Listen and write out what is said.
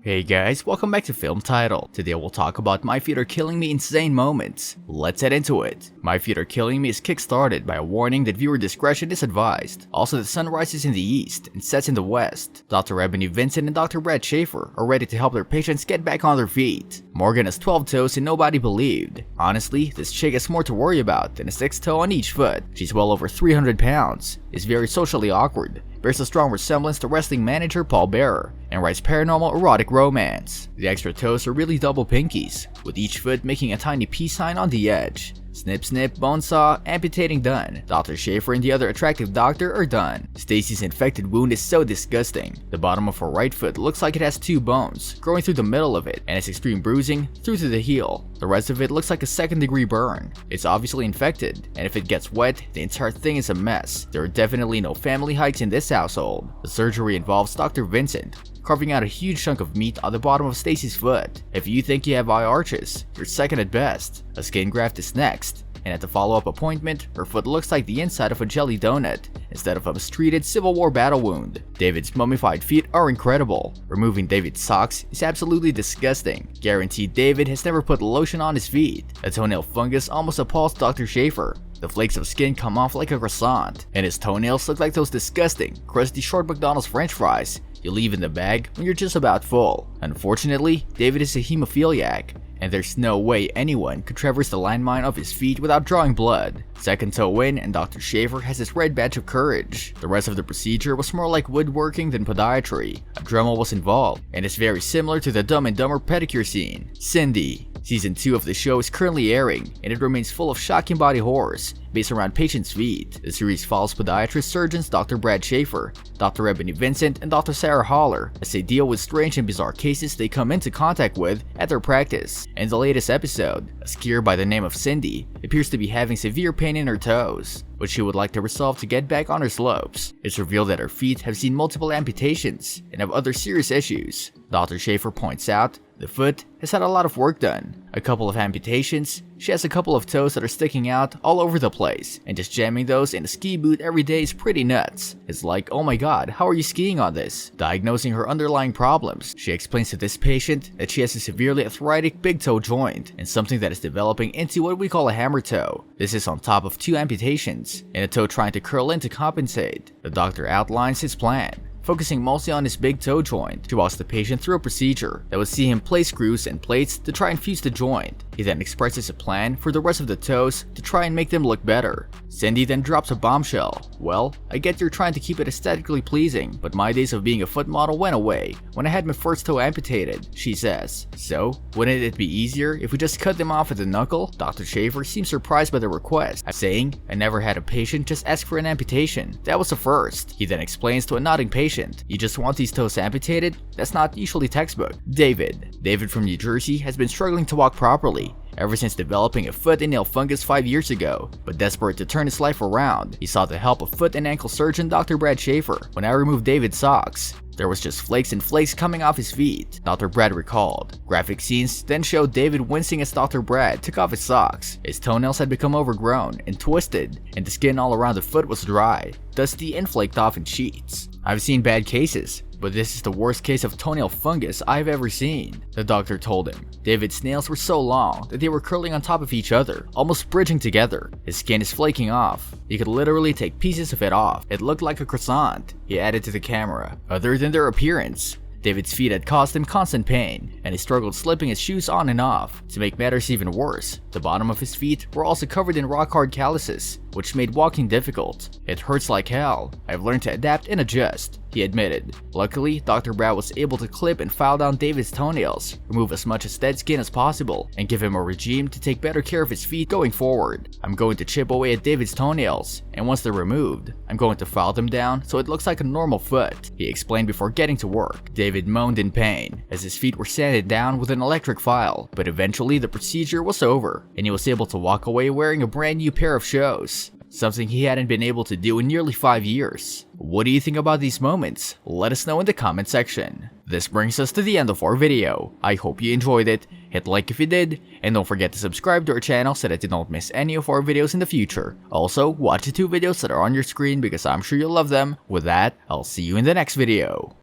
Hey guys, welcome back to Film Title. Today we'll talk about My Feet Are Killing Me insane moments. Let's head into it. My Feet Are Killing Me is kickstarted by a warning that viewer discretion is advised. Also, the sun rises in the east and sets in the west. Dr. Ebony Vincent and Dr. Brad Schaefer are ready to help their patients get back on their feet. Morgan has 12 toes and nobody believed. Honestly, this chick has more to worry about than a 6th toe on each foot. She's well over 300 pounds, is very socially awkward, bears a strong resemblance to wrestling manager Paul Bearer, and writes paranormal erotic romance. The extra toes are really double pinkies, with each foot making a tiny peace sign on the edge. Snip snip, bone saw, amputating done. Dr. Schaefer and the other attractive doctor are done. Stacy's infected wound is so disgusting. The bottom of her right foot looks like it has 2 bones growing through the middle of it and has extreme bruising through to the heel. The rest of it looks like a 2nd-degree burn. It's obviously infected, and if it gets wet, the entire thing is a mess. There are definitely no family hikes in this household. The surgery involves Dr. Vincent carving out a huge chunk of meat on the bottom of Stacy's foot. If you think you have eye arches, you're second at best. A skin graft is next, and at the follow-up appointment, her foot looks like the inside of a jelly donut instead of a mistreated Civil War battle wound. David's mummified feet are incredible. Removing David's socks is absolutely disgusting. Guaranteed David has never put lotion on his feet. A toenail fungus almost appalls Dr. Schaefer. The flakes of skin come off like a croissant, and his toenails look like those disgusting, crusty short McDonald's french fries you leave in the bag when you're just about full. Unfortunately, David is a hemophiliac, and there's no way anyone could traverse the landmine of his feet without drawing blood. 2nd toe in, and Dr. Schaefer has his red badge of courage. The rest of the procedure was more like woodworking than podiatry. A Dremel was involved, and it's very similar to the Dumb and Dumber pedicure scene. Cindy. Season 2 of the show is currently airing, and it remains full of shocking body horrors based around patients' feet. The series follows podiatrist surgeons Dr. Brad Schaefer, Dr. Ebony Vincent, and Dr. Sarah Haller as they deal with strange and bizarre cases they come into contact with at their practice. In the latest episode, a skier by the name of Cindy appears to be having severe pain in her toes, which she would like to resolve to get back on her slopes. It's revealed that her feet have seen multiple amputations and have other serious issues. Dr. Schaefer points out the foot has had a lot of work done. A couple of amputations, she has a couple of toes that are sticking out all over the place, and just jamming those in a ski boot every day is pretty nuts. It's like, oh my god, how are you skiing on this? Diagnosing her underlying problems, she explains to this patient that she has a severely arthritic big toe joint, and something that is developing into what we call a hammer toe. This is on top of 2 amputations, and a toe trying to curl in to compensate. The doctor outlines his plan, focusing mostly on his big toe joint, to walk the patient through a procedure that would see him place screws and plates to try and fuse the joint. He then expresses a plan for the rest of the toes to try and make them look better. Cindy then drops a bombshell. Well, I get you're trying to keep it aesthetically pleasing, but my days of being a foot model went away when I had my first toe amputated, she says. So, wouldn't it be easier if we just cut them off at the knuckle? Dr. Schaefer seems surprised by the request, saying, I never had a patient just ask for an amputation. That was a first. He then explains to a nodding patient, you just want these toes amputated? That's not usually textbook. David from New Jersey has been struggling to walk properly ever since developing a foot and nail fungus 5 years ago, but desperate to turn his life around, he sought the help of foot and ankle surgeon Dr. Brad Schaefer. When I removed David's socks, there was just flakes and flakes coming off his feet, Dr. Brad recalled. Graphic scenes then showed David wincing as Dr. Brad took off his socks. His toenails had become overgrown and twisted, and the skin all around the foot was dry, dusty, and flaked off in sheets. I've seen bad cases, but this is the worst case of toenail fungus I've ever seen, the doctor told him. David's nails were so long that they were curling on top of each other, almost bridging together. His skin is flaking off. You could literally take pieces of it off. It looked like a croissant, he added to the camera. Other than their appearance, David's feet had caused him constant pain, and he struggled slipping his shoes on and off. To make matters even worse, the bottom of his feet were also covered in rock-hard calluses, which made walking difficult. It hurts like hell. I've learned to adapt and adjust, he admitted. Luckily, Dr. Brad was able to clip and file down David's toenails, remove as much as dead skin as possible, and give him a regime to take better care of his feet going forward. I'm going to chip away at David's toenails, and once they're removed, I'm going to file them down so it looks like a normal foot, he explained before getting to work. David moaned in pain as his feet were sanded down with an electric file, but eventually the procedure was over, and he was able to walk away wearing a brand new pair of shoes, something he hadn't been able to do in nearly 5 years. What do you think about these moments? Let us know in the comment section. This brings us to the end of our video. I hope you enjoyed it. Hit like if you did, and don't forget to subscribe to our channel so that you don't miss any of our videos in the future. Also, watch the 2 videos that are on your screen because I'm sure you'll love them. With that, I'll see you in the next video.